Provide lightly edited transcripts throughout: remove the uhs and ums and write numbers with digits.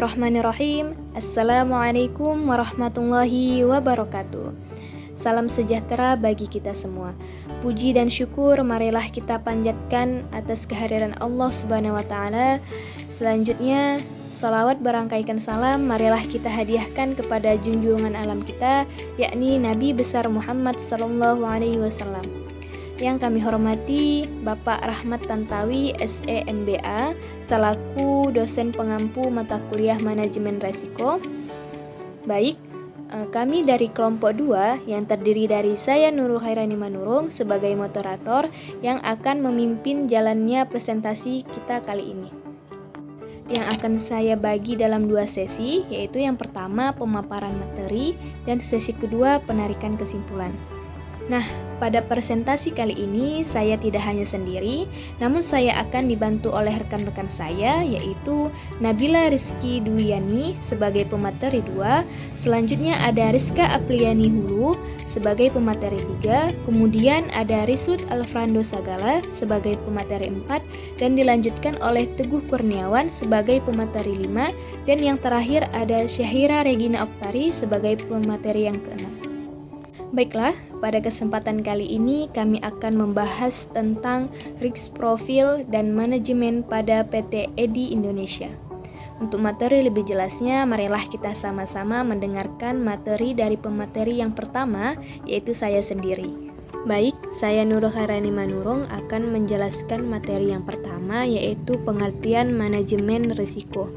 Bismillahirrahmanirrahim. Assalamualaikum warahmatullahi wabarakatuh. Salam sejahtera bagi kita semua. Puji dan syukur marilah kita panjatkan atas kehadiran Allah Subhanahu wa taala. Selanjutnya, salawat berangkaikan salam marilah kita hadiahkan kepada junjungan alam kita, yakni Nabi besar Muhammad sallallahu alaihi wasallam. Yang kami hormati Bapak Rahmat Tantawi, SE MBA, selaku dosen pengampu mata kuliah manajemen resiko. Baik, kami dari kelompok 2 yang terdiri dari saya Nurul Khairani Manurung sebagai moderator yang akan memimpin jalannya presentasi kita kali ini. Yang akan saya bagi dalam 2 sesi, yaitu yang pertama pemaparan materi dan sesi kedua penarikan kesimpulan. Nah, pada presentasi kali ini saya tidak hanya sendiri, namun saya akan dibantu oleh rekan-rekan saya, yaitu Nabila Rizky Dwiyani sebagai pemateri 2, selanjutnya ada Rizka Apriani Hulu sebagai pemateri 3, kemudian ada Risud Alfrando Sagala sebagai pemateri 4, dan dilanjutkan oleh Teguh Kurniawan sebagai pemateri 5, dan yang terakhir ada Syahira Regina Oktari sebagai pemateri yang ke-6. Baiklah, pada kesempatan kali ini kami akan membahas tentang risk profile dan manajemen pada PT EDI Indonesia. Untuk materi lebih jelasnya, marilah kita sama-sama mendengarkan materi dari pemateri yang pertama, yaitu saya sendiri. Baik, saya Nurul Khairani Manurung akan menjelaskan materi yang pertama, yaitu pengertian manajemen risiko.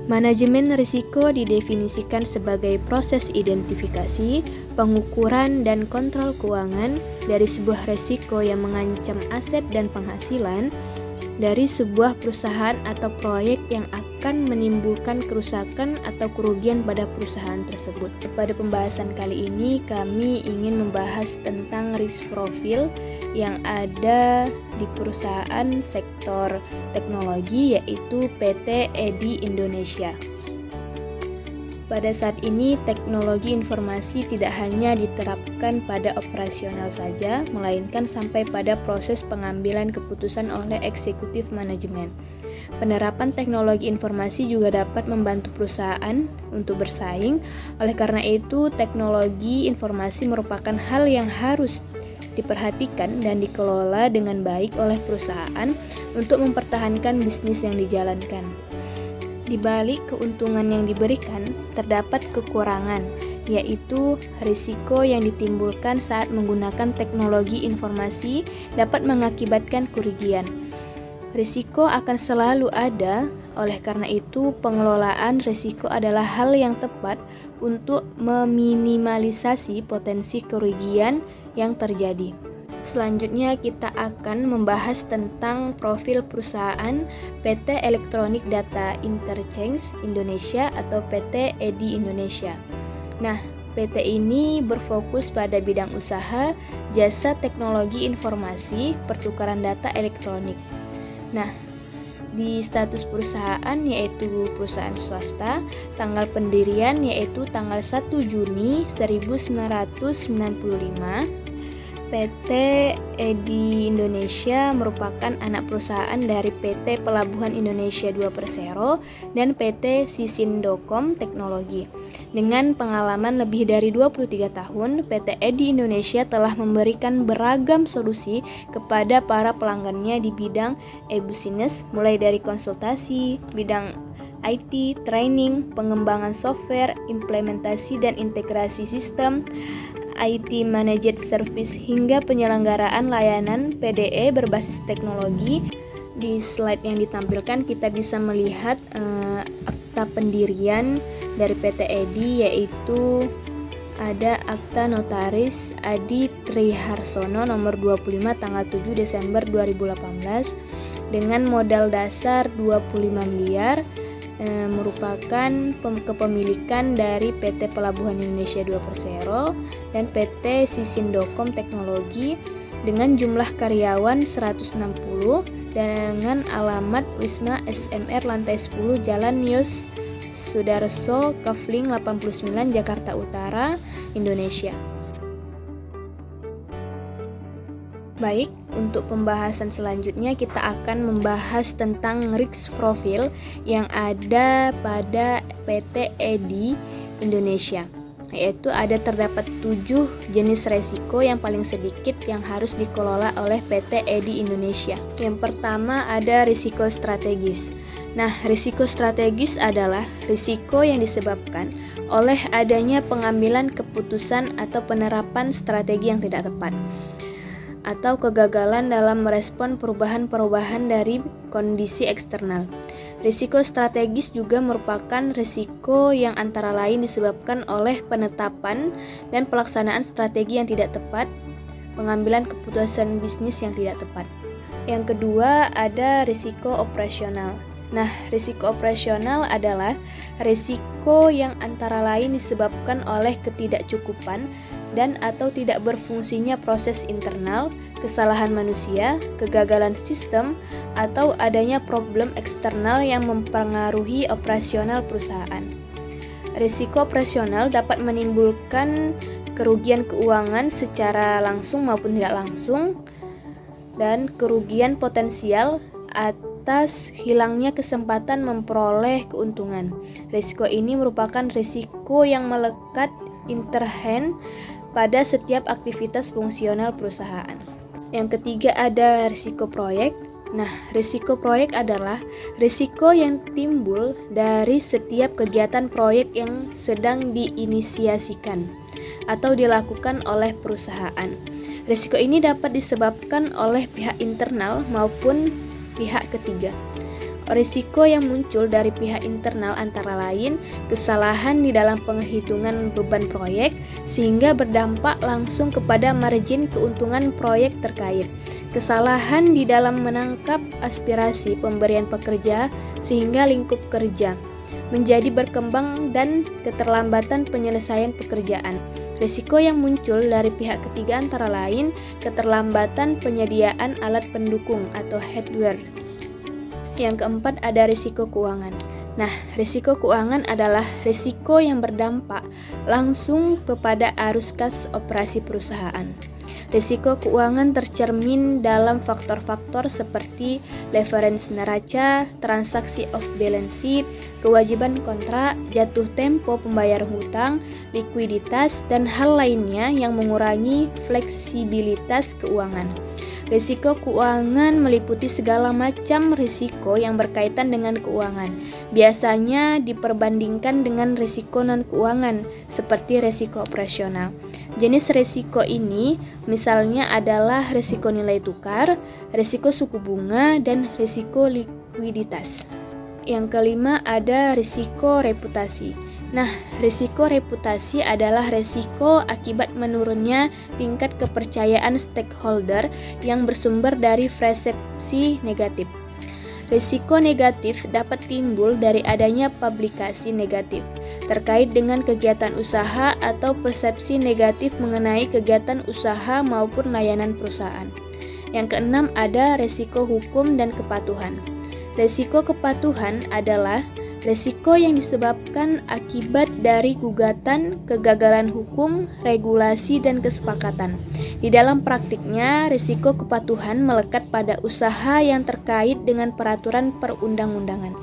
Manajemen risiko didefinisikan sebagai proses identifikasi, pengukuran, dan kontrol keuangan dari sebuah risiko yang mengancam aset dan penghasilan dari sebuah perusahaan atau proyek yang akan menimbulkan kerusakan atau kerugian pada perusahaan tersebut. Pada pembahasan kali ini kami ingin membahas tentang risk profile yang ada di perusahaan sektor teknologi, yaitu PT EDI Indonesia. Pada saat ini, teknologi informasi tidak hanya diterapkan pada operasional saja, melainkan sampai pada proses pengambilan keputusan oleh eksekutif manajemen. Penerapan teknologi informasi juga dapat membantu perusahaan untuk bersaing. Oleh karena itu, teknologi informasi merupakan hal yang harus diperhatikan dan dikelola dengan baik oleh perusahaan untuk mempertahankan bisnis yang dijalankan. Di balik keuntungan yang diberikan, terdapat kekurangan, yaitu risiko yang ditimbulkan saat menggunakan teknologi informasi dapat mengakibatkan kerugian. Risiko akan selalu ada, oleh karena itu pengelolaan risiko adalah hal yang tepat untuk meminimalisasi potensi kerugian yang terjadi. Selanjutnya kita akan membahas tentang profil perusahaan PT Electronic Data Interchange Indonesia atau PT EDI Indonesia. Nah, PT ini berfokus pada bidang usaha, jasa teknologi informasi, pertukaran data elektronik. Nah, di status perusahaan yaitu perusahaan swasta, tanggal pendirian yaitu tanggal 1 Juni 1995. PT EDI Indonesia merupakan anak perusahaan dari PT Pelabuhan Indonesia 2 Persero dan PT Sisindocom Teknologi. Dengan pengalaman lebih dari 23 tahun, PT EDI Indonesia telah memberikan beragam solusi kepada para pelanggannya di bidang e-business, mulai dari konsultasi, bidang IT, training, pengembangan software, implementasi dan integrasi sistem, IT Managed Service hingga penyelenggaraan layanan PDE berbasis teknologi. Di slide yang ditampilkan kita bisa melihat akta pendirian dari PT EDI, yaitu ada akta notaris Adi Triharsono nomor 25 tanggal 7 Desember 2018 dengan modal dasar 25 miliar. Merupakan kepemilikan dari PT Pelabuhan Indonesia 2 Persero dan PT Sisindocom Teknologi dengan jumlah karyawan 160 dengan alamat Wisma SMR lantai 10 Jalan Yos Sudarso Kafling 89 Jakarta Utara, Indonesia. Baik, untuk pembahasan selanjutnya kita akan membahas tentang risk profile yang ada pada PT EDI Indonesia. Yaitu terdapat 7 jenis resiko yang paling sedikit yang harus dikelola oleh PT EDI Indonesia. Yang pertama ada risiko strategis. Nah, risiko strategis adalah risiko yang disebabkan oleh adanya pengambilan keputusan atau penerapan strategi yang tidak tepat, atau kegagalan dalam merespon perubahan-perubahan dari kondisi eksternal. Risiko strategis juga merupakan risiko yang antara lain disebabkan oleh penetapan dan pelaksanaan strategi yang tidak tepat, pengambilan keputusan bisnis yang tidak tepat. Yang kedua ada risiko operasional. Nah, risiko operasional adalah risiko yang antara lain disebabkan oleh ketidakcukupan dan atau tidak berfungsinya proses internal, kesalahan manusia, kegagalan sistem, atau adanya problem eksternal yang mempengaruhi operasional perusahaan. Risiko operasional dapat menimbulkan kerugian keuangan secara langsung maupun tidak langsung, dan kerugian potensial atas hilangnya kesempatan memperoleh keuntungan. Risiko ini merupakan risiko yang melekat inherent pada setiap aktivitas fungsional perusahaan. Yang ketiga ada risiko proyek. Nah, risiko proyek adalah risiko yang timbul dari setiap kegiatan proyek yang sedang diinisiasikan atau dilakukan oleh perusahaan. Risiko ini dapat disebabkan oleh pihak internal maupun pihak ketiga. Risiko yang muncul dari pihak internal antara lain kesalahan di dalam penghitungan beban proyek sehingga berdampak langsung kepada margin keuntungan proyek terkait. Kesalahan di dalam menangkap aspirasi pemberian pekerja sehingga lingkup kerja menjadi berkembang dan keterlambatan penyelesaian pekerjaan. Risiko yang muncul dari pihak ketiga antara lain keterlambatan penyediaan alat pendukung atau hardware. Yang keempat ada risiko keuangan. Nah, risiko keuangan adalah risiko yang berdampak langsung kepada arus kas operasi perusahaan. Risiko keuangan tercermin dalam faktor-faktor seperti leverage neraca, transaksi off balance sheet, kewajiban kontrak, jatuh tempo pembayaran hutang, likuiditas, dan hal lainnya yang mengurangi fleksibilitas keuangan. Risiko keuangan meliputi segala macam risiko yang berkaitan dengan keuangan. Biasanya diperbandingkan dengan risiko non-keuangan seperti risiko operasional. Jenis risiko ini misalnya adalah risiko nilai tukar, risiko suku bunga, dan risiko likuiditas. Yang kelima ada risiko reputasi. Nah, risiko reputasi adalah risiko akibat menurunnya tingkat kepercayaan stakeholder yang bersumber dari persepsi negatif. Risiko negatif dapat timbul dari adanya publikasi negatif terkait dengan kegiatan usaha atau persepsi negatif mengenai kegiatan usaha maupun layanan perusahaan. Yang keenam ada risiko hukum dan kepatuhan. Risiko kepatuhan adalah risiko yang disebabkan akibat dari gugatan, kegagalan hukum, regulasi, dan kesepakatan. Di dalam praktiknya, risiko kepatuhan melekat pada usaha yang terkait dengan peraturan perundang-undangan.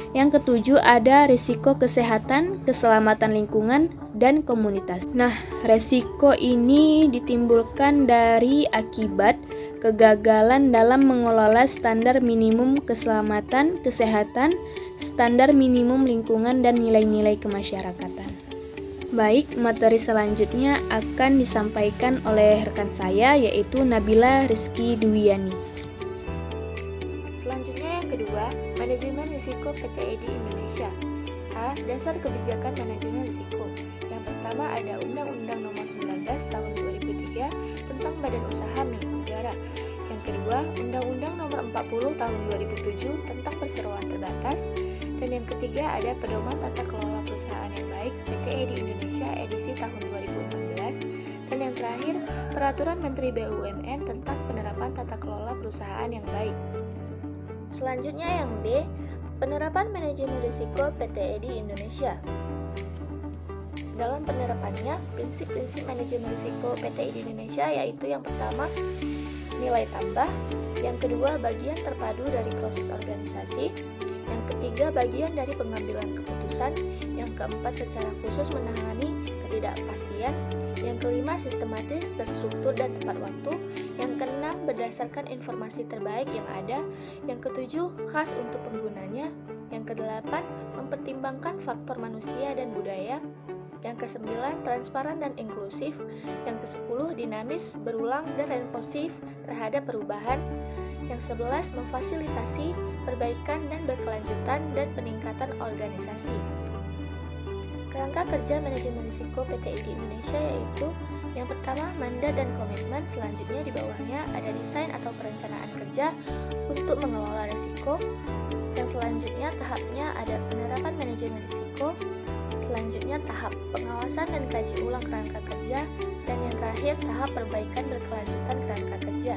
Yang ketujuh ada risiko kesehatan, keselamatan lingkungan, dan komunitas. Nah, risiko ini ditimbulkan dari akibat kegagalan dalam mengelola standar minimum keselamatan, kesehatan, standar minimum lingkungan, dan nilai-nilai kemasyarakatan. Baik, materi selanjutnya akan disampaikan oleh rekan saya yaitu Nabila Rizky Dwiyani. Selanjutnya yang kedua, manajemen risiko PT EDI Indonesia. A. Dasar kebijakan manajemen risiko. Yang pertama ada Undang-Undang Nomor 19 Tahun 2003 tentang Badan Usaha Milik Negara. Yang kedua, Undang-Undang Nomor 40 Tahun 2007 tentang Perseroan Terbatas. Dan yang ketiga ada Pedoman Tata Kelola Perusahaan yang Baik PT EDI Indonesia edisi tahun 2016. Dan yang terakhir, Peraturan Menteri BUMN tentang penerapan tata kelola perusahaan yang baik. Selanjutnya yang B, penerapan manajemen risiko PT EDI Indonesia. Dalam penerapannya, prinsip-prinsip manajemen risiko PT EDI Indonesia yaitu yang pertama, nilai tambah. Yang kedua, bagian terpadu dari proses organisasi. Yang ketiga, bagian dari pengambilan keputusan. Yang keempat, secara khusus menangani ketidakpastian. Yang kelima, sistematis, terstruktur, dan tepat waktu. Yang keenam, berdasarkan informasi terbaik yang ada. Yang ketujuh, khas untuk penggunanya. Yang kedelapan, mempertimbangkan faktor manusia dan budaya. Yang kesembilan, transparan dan inklusif. Yang kesepuluh, dinamis, berulang, dan responsif terhadap perubahan. Yang sebelas, memfasilitasi perbaikan dan berkelanjutan dan peningkatan organisasi. Kerangka kerja manajemen risiko PT ID Indonesia yaitu yang pertama, mandat dan komitmen. Selanjutnya di bawahnya ada desain atau perencanaan kerja untuk mengelola risiko. Yang selanjutnya tahapnya ada penerapan manajemen risiko. Selanjutnya tahap pengawasan dan kaji ulang kerangka kerja. Dan yang terakhir tahap perbaikan berkelanjutan kerangka kerja.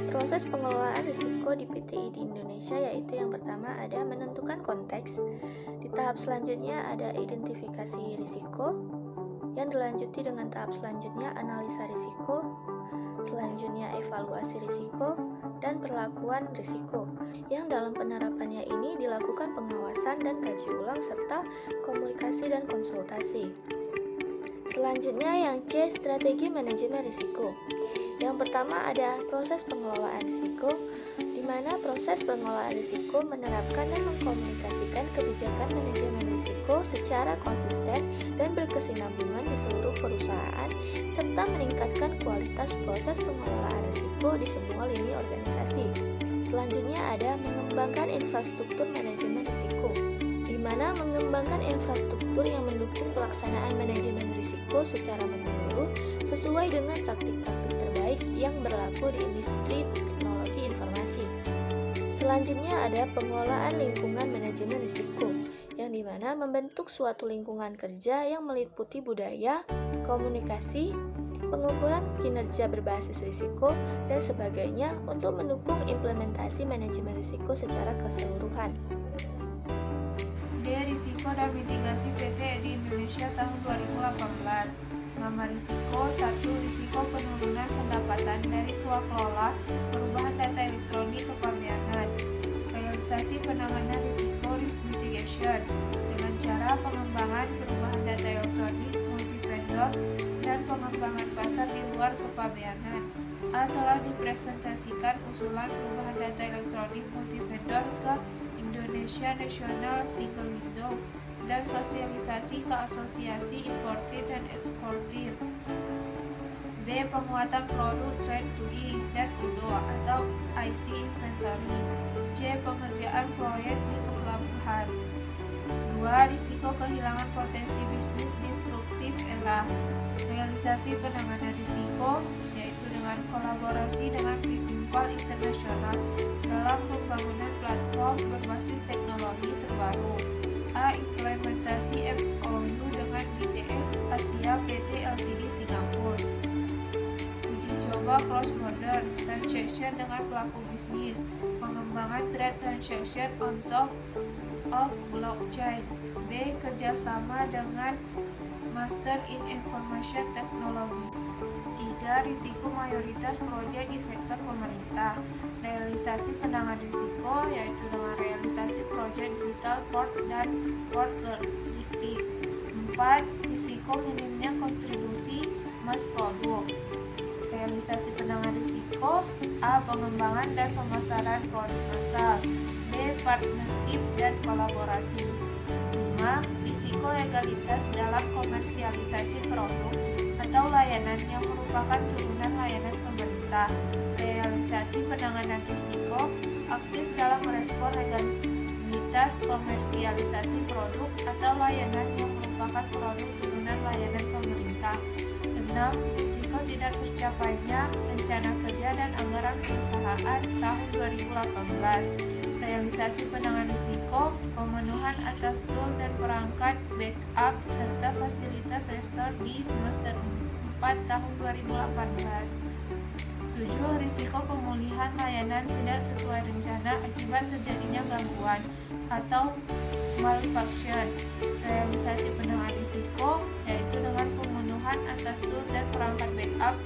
Proses pengelolaan risiko di PT ID Indonesia yaitu yang pertama ada menentukan konteks. Di tahap selanjutnya ada identifikasi risiko. Yang dilanjuti dengan tahap selanjutnya analisa risiko. Selanjutnya evaluasi risiko dan perlakuan risiko. Yang dalam penerapannya ini dilakukan pengawasan dan kaji ulang serta komunikasi dan konsultasi. Selanjutnya yang C, strategi manajemen risiko. Yang pertama ada proses pengelolaan risiko, di mana proses pengelolaan risiko menerapkan dan mengkomunikasikan kebijakan manajemen risiko secara konsisten dan berkesinambungan di seluruh perusahaan, serta meningkatkan kualitas proses pengelolaan risiko di semua lini organisasi. Selanjutnya ada mengembangkan infrastruktur manajemen risiko, di mana mengembangkan infrastruktur yang mendukung pelaksanaan manajemen risiko secara menyeluruh sesuai dengan praktik-praktik terbaik yang berlaku di industri teknologi informasi. Selanjutnya ada pengelolaan lingkungan manajemen risiko, yang dimana membentuk suatu lingkungan kerja yang meliputi budaya, komunikasi, pengukuran kinerja berbasis risiko, dan sebagainya untuk mendukung implementasi manajemen risiko secara keseluruhan. D. Risiko dan mitigasi PT di Indonesia tahun 2018. Nama risiko 1. Risiko penurunan pendapatan dari swakelola perubahan data elektronik kepabeanan. Realisasi penanganan risiko risk mitigation dengan cara pengembangan perubahan data elektronik multi-vendor dan pengembangan pasar di luar kepabeanan. A. Telah dipresentasikan usulan perubahan data elektronik multi-vendor ke Indonesia National Single Window dan sosialisasi ke asosiasi importir dan eksportir. B. Penguatan produk trade to E dan UDO atau IT inventory. C. Pengerjaan proyek di kepelabuhan. 2. Risiko kehilangan potensi bisnis destruktif era. Realisasi penanganan risiko yaitu dengan kolaborasi dengan Principal Internasional dalam pembangunan platform berbasis teknologi terbaru. A. Implementasi MOU dengan GTS Asia PT Ltd Singapura. Uji coba cross border transaction dengan pelaku bisnis. Pengembangan trade transaction on top of blockchain. B. Kerjasama dengan Master in Information Technology. 3. Risiko mayoritas proyek di sektor pemerintah. Realisasi penanganan risiko yaitu dengan realisasi proyek digital port dan port logistik. 4. Risiko minimnya kontribusi mass produk. Realisasi penanganan risiko. A. Pengembangan dan pemasaran produk massal. B. Partnership dan kolaborasi. 5. Risiko legalitas dalam komersialisasi produk atau layanan yang merupakan turunan layanan pemerintah. Realisasi penanganan risiko aktif dalam merespon legalitas komersialisasi produk atau layanan yang merupakan produk turunan layanan pemerintah. 6. Risiko tidak tercapainya rencana kerja dan anggaran perusahaan tahun 2018. Realisasi penanganan risiko, pemenuhan atas tool dan perangkat backup serta fasilitas restore di semester 4 tahun 2018. 7. Risiko pemulihan layanan tidak sesuai rencana akibat terjadinya gangguan atau malfunction. Realisasi penanganan risiko yaitu dengan pemenuhan atas tool dan perangkat backup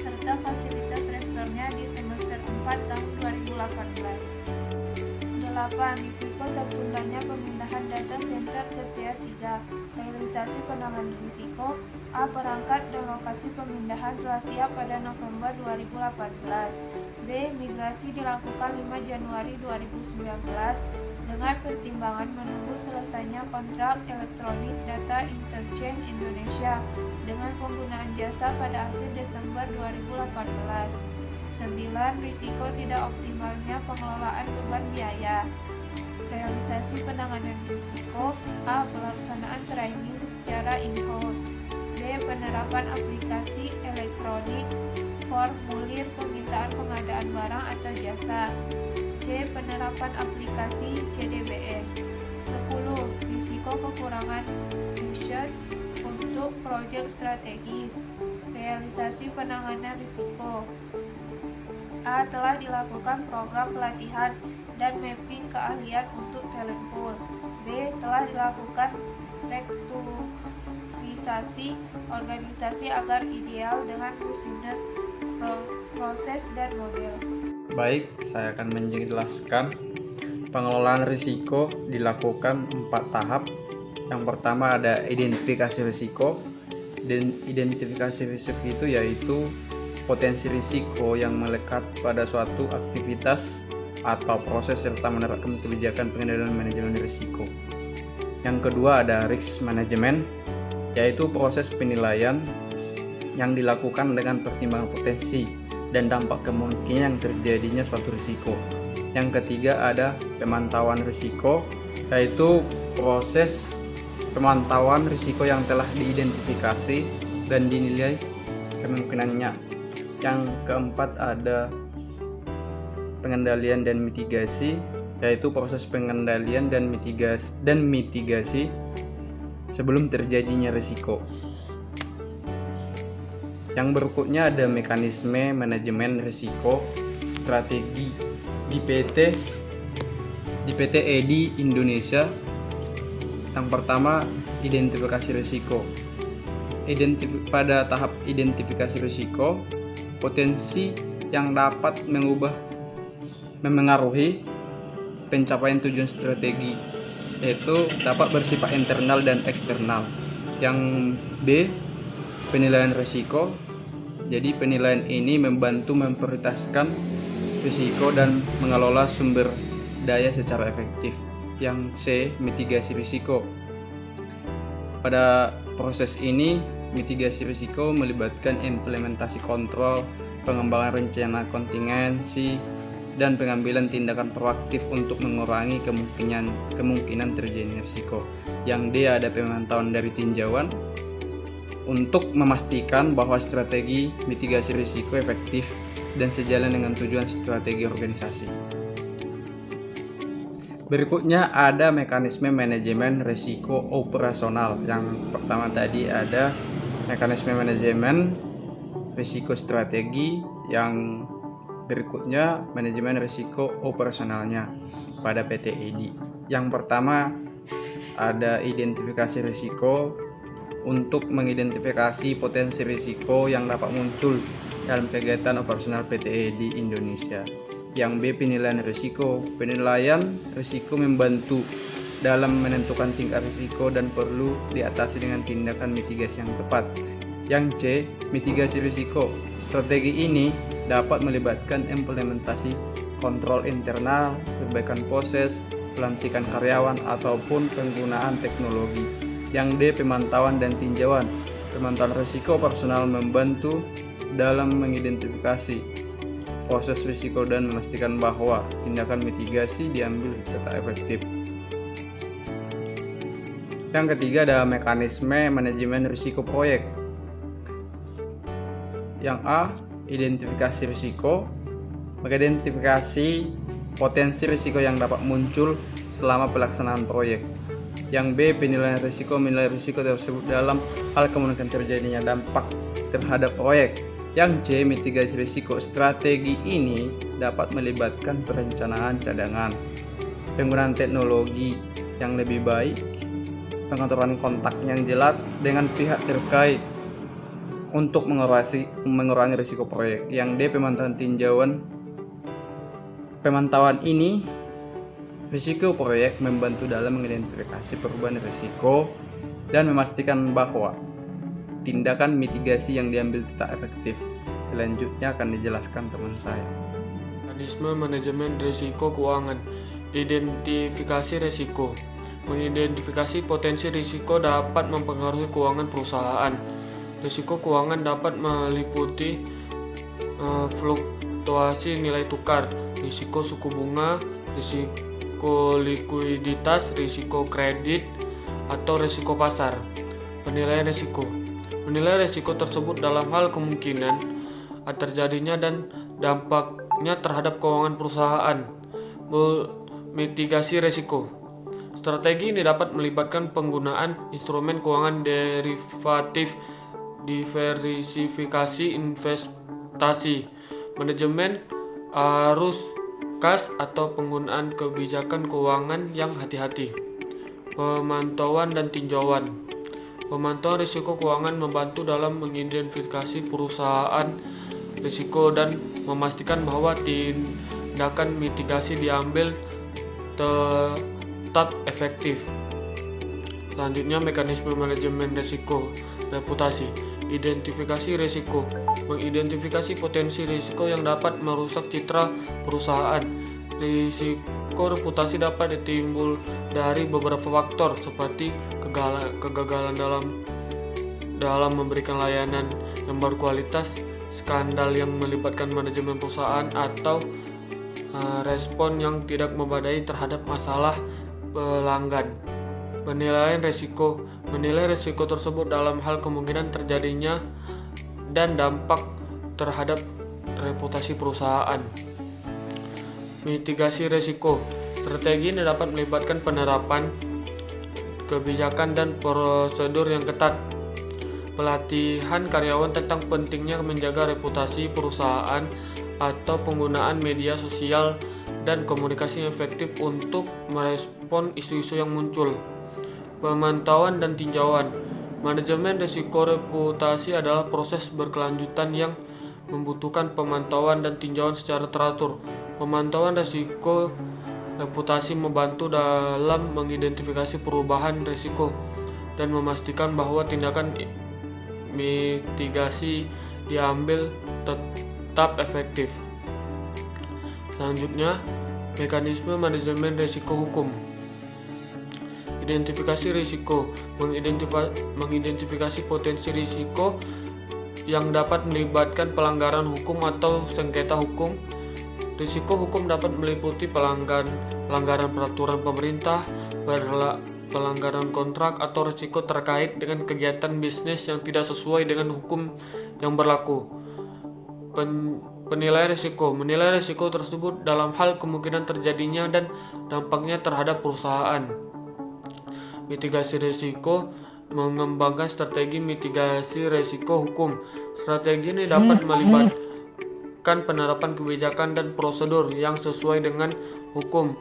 serta fasilitas restornya di semester 4 tahun 2018. 8. Risiko tertundanya pemindahan data center ke Tier 3. Realisasi penanganan risiko. A. Perangkat dan lokasi pemindahan telah siap pada November 2018. B. Migrasi dilakukan 5 Januari 2019 dengan pertimbangan menunggu selesainya kontrak elektronik data interchange Indonesia dengan penggunaan jasa pada akhir Desember 2018. 9. Risiko tidak optimalnya pengelolaan beban biaya. Realisasi penanganan risiko. A. Pelaksanaan training secara in-house. B. Penerapan aplikasi elektronik formulir permintaan pengadaan barang atau jasa. C. Penerapan aplikasi CDBS. 10. Risiko kekurangan budget untuk proyek strategis. Realisasi penanganan risiko. A. Telah dilakukan program pelatihan dan mapping keahlian untuk talent pool. B. Telah dilakukan restrukturisasi organisasi agar ideal dengan business proses dan model. Baik, saya akan menjelaskan. Pengelolaan risiko dilakukan 4 tahap. Yang pertama ada identifikasi risiko. Dan identifikasi risiko itu yaitu potensi risiko yang melekat pada suatu aktivitas atau proses serta menerapkan kebijakan pengendalian manajemen risiko. Yang kedua ada risk management, yaitu proses penilaian yang dilakukan dengan pertimbangan potensi dan dampak kemungkinan terjadinya suatu risiko. Yang ketiga ada pemantauan risiko, yaitu proses pemantauan risiko yang telah diidentifikasi dan dinilai kemungkinannya. Yang keempat ada pengendalian dan mitigasi, yaitu proses pengendalian dan mitigasi sebelum terjadinya risiko. Yang berikutnya ada mekanisme manajemen risiko strategi di PT EDI Indonesia. Yang pertama identifikasi risiko. Pada tahap identifikasi risiko, potensi yang dapat memengaruhi pencapaian tujuan strategi yaitu dapat bersifat internal dan eksternal. Yang B, penilaian risiko. Jadi penilaian ini membantu memprioritaskan risiko dan mengelola sumber daya secara efektif. Yang C, mitigasi risiko. Pada proses ini mitigasi risiko melibatkan implementasi kontrol, pengembangan rencana kontingensi, dan pengambilan tindakan proaktif untuk mengurangi kemungkinan terjadinya risiko. Yang D ada pemantauan dari tinjauan untuk memastikan bahwa strategi mitigasi risiko efektif dan sejalan dengan tujuan strategi organisasi. Berikutnya ada mekanisme manajemen risiko operasional. Yang pertama tadi ada mekanisme manajemen risiko strategi, yang berikutnya manajemen risiko operasionalnya pada PT EDI. Yang pertama ada identifikasi risiko, untuk mengidentifikasi potensi risiko yang dapat muncul dalam kegiatan operasional PT EDI Indonesia. Yang B, penilaian risiko. Penilaian risiko membantu dalam menentukan tingkat risiko dan perlu diatasi dengan tindakan mitigasi yang tepat. Yang C, mitigasi risiko. Strategi ini dapat melibatkan implementasi kontrol internal, perbaikan proses, pelantikan karyawan, ataupun penggunaan teknologi. Yang D, pemantauan dan tinjauan. Pemantauan risiko operasional membantu dalam mengidentifikasi proses risiko dan memastikan bahwa tindakan mitigasi diambil tetap efektif. Yang ketiga ada mekanisme manajemen risiko proyek. Yang A, identifikasi risiko. Mengidentifikasi potensi risiko yang dapat muncul selama pelaksanaan proyek. Yang B, penilaian risiko. Menilai risiko tersebut dalam hal kemungkinan terjadinya dampak terhadap proyek. Yang C, mitigasi risiko. Strategi ini dapat melibatkan perencanaan cadangan, penggunaan teknologi yang lebih baik, pengaturan kontak yang jelas dengan pihak terkait, untuk mengurangi risiko proyek. Yang D, pemantauan ini risiko proyek membantu dalam mengidentifikasi perubahan risiko dan memastikan bahwa tindakan mitigasi yang diambil tetap efektif. Selanjutnya akan dijelaskan teman saya. Mekanisme manajemen risiko keuangan. Identifikasi risiko. Mengidentifikasi potensi risiko dapat mempengaruhi keuangan perusahaan. Risiko keuangan dapat meliputi fluktuasi nilai tukar, risiko suku bunga, risiko likuiditas, risiko kredit, atau risiko pasar. Penilaian risiko. Menilai risiko tersebut dalam hal kemungkinan terjadinya dan dampaknya terhadap keuangan perusahaan. Mitigasi risiko. Strategi ini dapat melibatkan penggunaan instrumen keuangan derivatif, diversifikasi investasi, manajemen arus kas, atau penggunaan kebijakan keuangan yang hati-hati. Pemantauan dan tinjauan. Pemantauan risiko keuangan membantu dalam mengidentifikasi perusahaan risiko dan memastikan bahwa tindakan mitigasi diambil tetap efektif. Selanjutnya, mekanisme manajemen risiko. Reputasi. Identifikasi risiko. Mengidentifikasi potensi risiko yang dapat merusak citra perusahaan. Risiko reputasi dapat ditimbul dari beberapa faktor seperti kegagalan dalam memberikan layanan yang berkualitas, skandal yang melibatkan manajemen perusahaan, atau respon yang tidak memadai terhadap masalah pelanggan. Penilaian risiko. Menilai risiko tersebut dalam hal kemungkinan terjadinya dan dampak terhadap reputasi perusahaan. Mitigasi risiko. Strategi ini dapat melibatkan penerapan kebijakan dan prosedur yang ketat, pelatihan karyawan tentang pentingnya menjaga reputasi perusahaan, atau penggunaan media sosial dan komunikasi yang efektif untuk merespon isu-isu yang muncul. Pemantauan dan tinjauan. Manajemen risiko reputasi adalah proses berkelanjutan yang membutuhkan pemantauan dan tinjauan secara teratur. Pemantauan risiko reputasi membantu dalam mengidentifikasi perubahan risiko dan memastikan bahwa tindakan mitigasi diambil tetap efektif. Selanjutnya, mekanisme manajemen risiko hukum. Identifikasi risiko. Mengidentifikasi potensi risiko yang dapat melibatkan pelanggaran hukum atau sengketa hukum. Risiko hukum dapat meliputi pelanggaran peraturan pemerintah, pelanggaran kontrak, atau risiko terkait dengan kegiatan bisnis yang tidak sesuai dengan hukum yang berlaku. Penilaian risiko. Menilai risiko tersebut dalam hal kemungkinan terjadinya dan dampaknya terhadap perusahaan. Mitigasi risiko. Mengembangkan strategi mitigasi risiko hukum. Strategi ini dapat melibatkan penerapan kebijakan dan prosedur yang sesuai dengan hukum,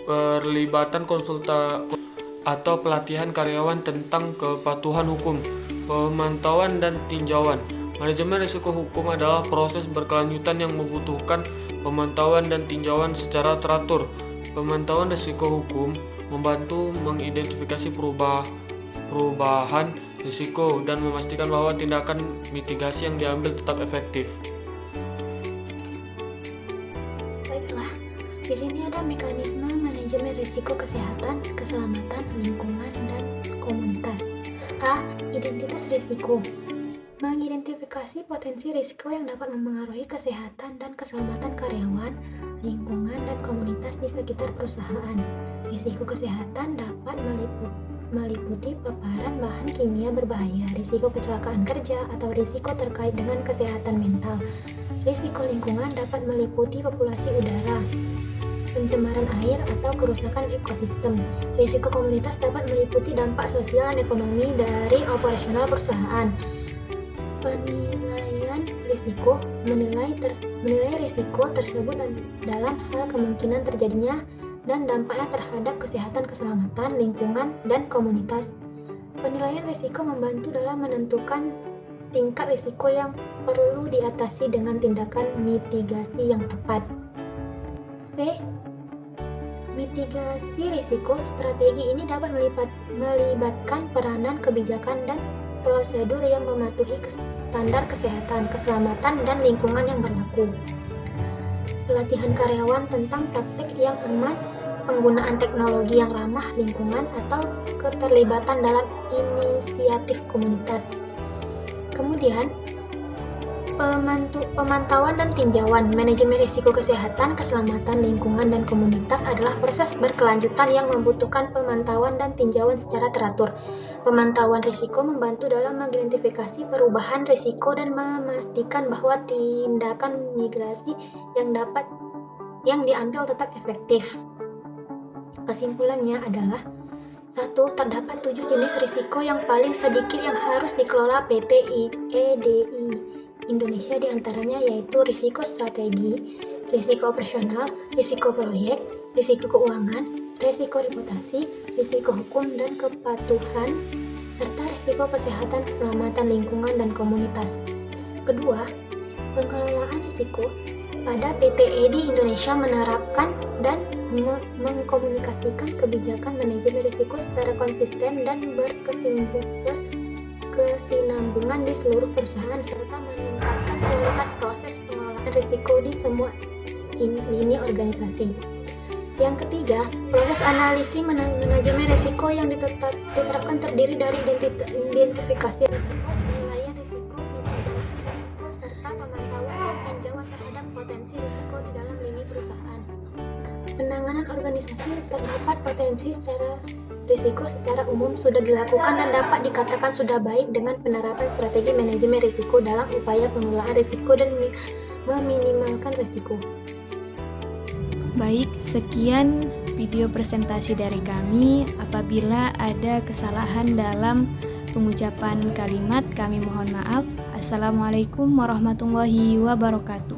perlibatan konsultan atau pelatihan karyawan tentang kepatuhan hukum. Pemantauan dan tinjauan. Manajemen risiko hukum adalah proses berkelanjutan yang membutuhkan pemantauan dan tinjauan secara teratur. Pemantauan risiko hukum membantu mengidentifikasi perubahan risiko dan memastikan bahwa tindakan mitigasi yang diambil tetap efektif. Baiklah, di sini ada mekanisme manajemen risiko kesehatan, keselamatan, lingkungan, dan komunitas. A. Identitas risiko. Mengidentifikasi potensi risiko yang dapat mempengaruhi kesehatan dan keselamatan karyawan, lingkungan, dan komunitas di sekitar perusahaan. Risiko kesehatan dapat meliputi paparan bahan kimia berbahaya, risiko kecelakaan kerja, atau risiko terkait dengan kesehatan mental. Risiko lingkungan dapat meliputi populasi udara, pencemaran air, atau kerusakan ekosistem. Risiko komunitas dapat meliputi dampak sosial dan ekonomi dari operasional perusahaan. Penilaian risiko. Menilai risiko tersebut dalam hal kemungkinan terjadinya dan dampaknya terhadap kesehatan, keselamatan, lingkungan, dan komunitas. Penilaian risiko membantu dalam menentukan tingkat risiko yang perlu diatasi dengan tindakan mitigasi yang tepat. C. Mitigasi risiko. Strategi ini dapat melibatkan peranan kebijakan dan prosedur yang mematuhi standar kesehatan, keselamatan, dan lingkungan yang berlaku. Pelatihan karyawan tentang praktik yang aman, penggunaan teknologi yang ramah lingkungan, atau keterlibatan dalam inisiatif komunitas. Kemudian, pemantauan dan tinjauan. Manajemen risiko kesehatan, keselamatan, lingkungan, dan komunitas adalah proses berkelanjutan yang membutuhkan pemantauan dan tinjauan secara teratur. Pemantauan risiko membantu dalam mengidentifikasi perubahan risiko dan memastikan bahwa tindakan mitigasi yang diambil tetap efektif. Kesimpulannya adalah 1. Terdapat 7 jenis risiko yang paling sedikit yang harus dikelola PT EDI Indonesia, diantaranya yaitu risiko strategi, risiko operasional, risiko proyek, risiko keuangan, risiko reputasi, risiko hukum dan kepatuhan, serta risiko kesehatan, keselamatan lingkungan, dan komunitas. Kedua, pengelolaan risiko. Pada PT EDI Indonesia menerapkan dan mengkomunikasikan kebijakan manajemen risiko secara konsisten dan berkesinambungan di seluruh perusahaan, serta meningkatkan kualitas proses pengelolaan risiko di semua lini organisasi. Yang ketiga, proses analisis manajemen risiko yang diterapkan terdiri dari identifikasi risiko, penilaian risiko, mitigasi risiko, serta pemantauan dan tinjauan terhadap potensi risiko di dalam lini perusahaan. Penanganan organisasi terdapat potensi risiko secara umum sudah dilakukan dan dapat dikatakan sudah baik dengan penerapan strategi manajemen risiko dalam upaya pengelolaan risiko dan meminimalkan risiko. Baik, sekian video presentasi dari kami. Apabila ada kesalahan dalam pengucapan kalimat, kami mohon maaf. Assalamualaikum warahmatullahi wabarakatuh.